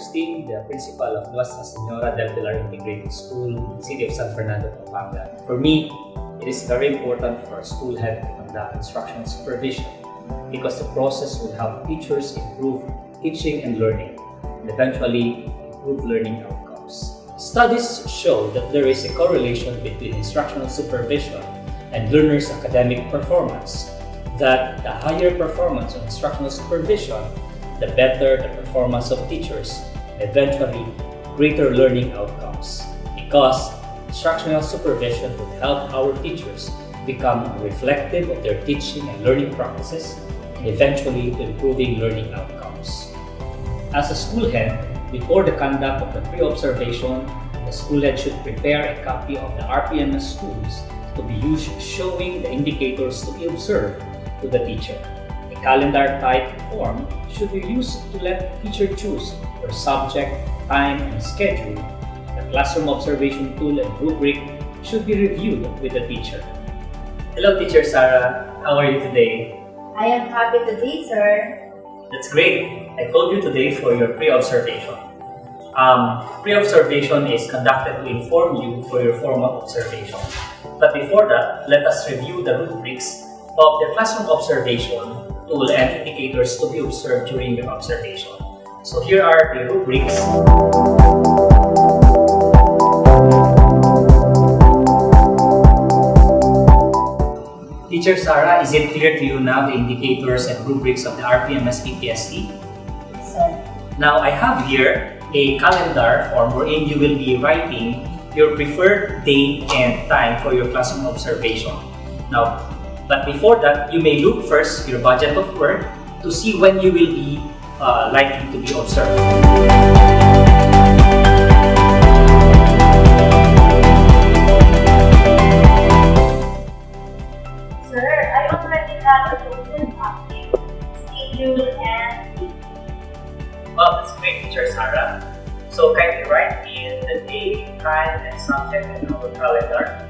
Agustin, the principal of Nuestra Señora del Pilar Integrated School, City of San Fernando, Pampanga. For me, it is very important for a school head to conduct instructional supervision because the process will help teachers improve teaching and learning and eventually improve learning outcomes. Studies show that there is a correlation between instructional supervision and learners' academic performance, that the higher performance of instructional supervision, the better the performance of teachers, eventually greater learning outcomes. Because instructional supervision will help our teachers become reflective of their teaching and learning practices and eventually improving learning outcomes. As a school head, before the conduct of the pre-observation, the school head should prepare a copy of the RPMS tools to be used showing the indicators to be observed to the teacher. A calendar type form should be used to let the teacher choose their subject, time, and schedule. The classroom observation tool and rubric should be reviewed with the teacher. Hello, Teacher Sarah. How are you today? I am happy today, sir. That's great. I called you today for your pre-observation. Pre-observation is conducted to inform you for your formal observation. But before that, let us review the rubrics of the classroom observation tool and indicators to be observed during your observation. So here are the rubrics. Teacher Sarah, is it clear to you now the indicators and rubrics of the RPMS PPST? Yes, sir. Now I have here a calendar form wherein you will be writing your preferred date and time for your classroom observation. Now, but before that, you may look first your budget of work to see when you will be likely to be observed. Sir, I already have a chosen topic, schedule, and date. Well, that's great, Teacher Sarah. So kindly write in the date, time, and subject in our calendar.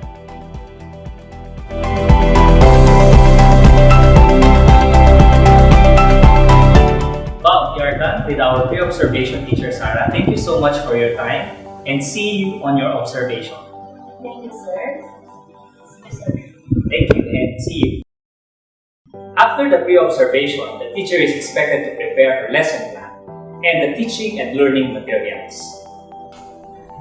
Well, we are done with our pre-observation, Teacher Sarah. Thank you so much for your time and see you on your observation. Thank you, sir. Thank you and see you. After the pre-observation, the teacher is expected to prepare her lesson plan and the teaching and learning materials.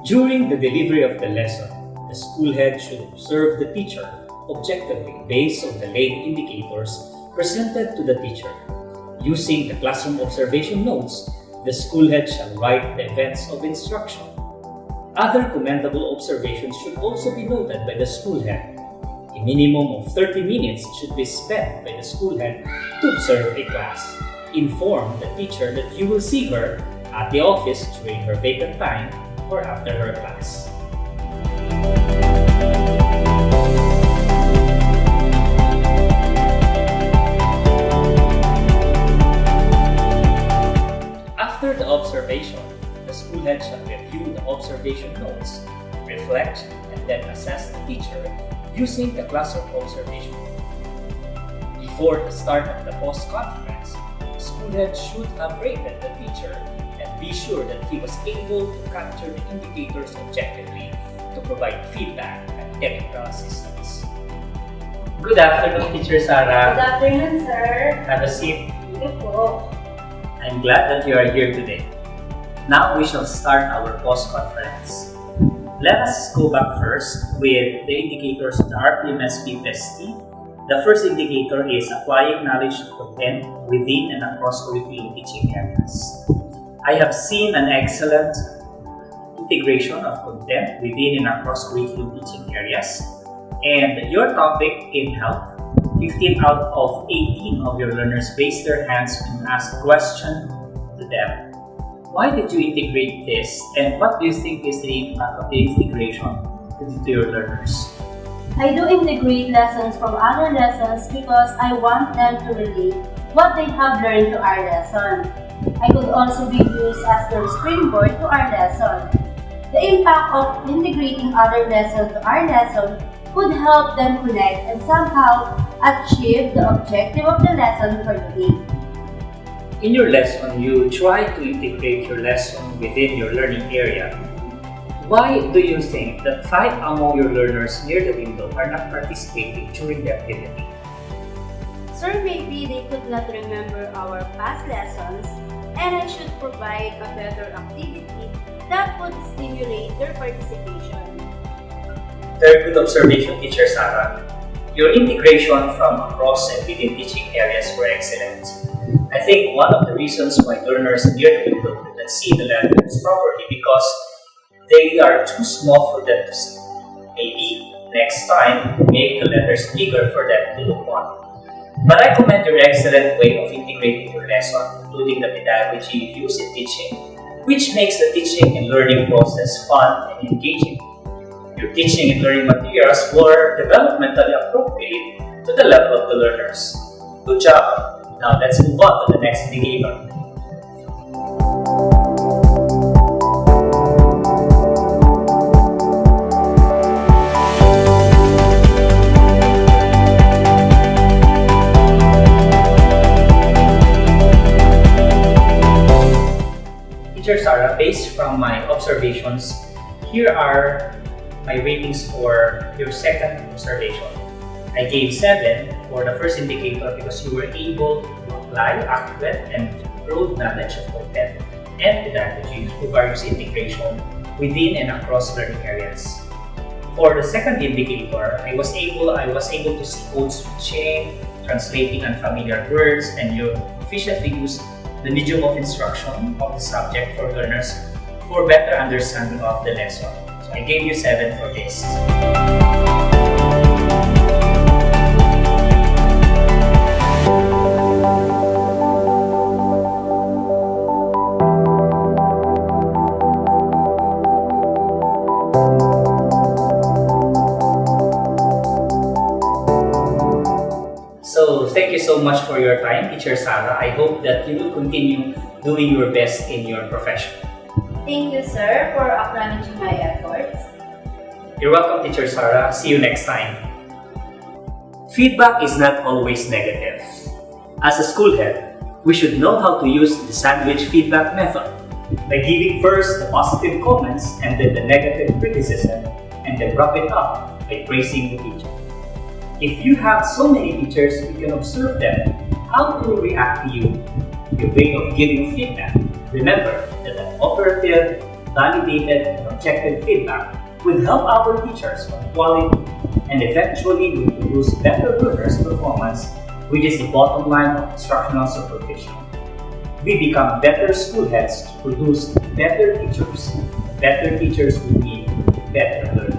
During the delivery of the lesson, the school head should observe the teacher objectively based on the late indicators presented to the teacher. Using the classroom observation notes, the school head shall write the events of instruction. Other commendable observations should also be noted by the school head. A minimum of 30 minutes should be spent by the school head to observe a class. Inform the teacher that you will see her at the office during her vacant time or after her class. After the observation, the school head shall review the observation notes, reflect, and then assess the teacher using the classroom observation. Before the start of the post-conference, the school head should have rated the teacher and be sure that he was able to capture the indicators objectively to provide feedback and technical assistance. Good afternoon, Teacher Sarah. Good afternoon, sir. Have a seat. Thank you po. I'm glad that you are here today. Now we shall start our post-conference. Let us go back first with the indicators of the RPMS PPST. The first indicator is applying knowledge of content within and across curriculum teaching areas. I have seen an excellent integration of content within and across curriculum teaching areas. And your topic in health, 15 out of 18 of your learners raised their hands when asked a question to them. Why did you integrate this, and what do you think is the impact of the integration to your learners? I do integrate lessons from other lessons because I want them to relate what they have learned to our lesson. I could also be used as their springboard to our lesson. The impact of integrating other lessons to our lesson could help them connect and somehow achieve the objective of the lesson for the day. In your lesson, you try to integrate your lesson within your learning area. Why do you think that 5 among your learners near the window are not participating during the activity? Sir, maybe they could not remember our past lessons, and I should provide a better activity that would stimulate their participation. Very good observation, Teacher Sarah. Your integration from across and within teaching areas were excellent. I think one of the reasons why learners near the window could not see the letters properly because they are too small for them to see. Maybe next time, make the letters bigger for them to look on. But I commend your excellent way of integrating your lesson, including the pedagogy you use in teaching, which makes the teaching and learning process fun and engaging. Your teaching and learning materials were developmentally appropriate to the level of the learners. Good job! Now let's move on to the next indicator. Teacher Sarah, based from my observations, here are my ratings for your second observation. I gave 7 for the first indicator because you were able to apply accurate and broad knowledge of content and pedagogy through various integration within and across learning areas. For the second indicator, I was able to see code switching, translating unfamiliar words, and you efficiently used the medium of instruction of the subject for learners for better understanding of the lesson. So I gave you 7 for this. So thank you so much for your time, Teacher Sarah. I hope that you will continue doing your best in your profession. Thank you, sir, for acknowledging my efforts. You're welcome, Teacher Sarah. See you next time. Feedback is not always negative. As a school head, we should know how to use the sandwich feedback method by giving first the positive comments and then the negative criticism, and then wrap it up by praising the teacher. If you have so many teachers, you can observe them, how they will react to you, your way of giving feedback. Remember that an operative, validated, and objective feedback will help our teachers on quality and eventually will produce better learners' performance, which is the bottom line of instructional supervision. We become better school heads to produce better teachers. Better teachers will need better learners.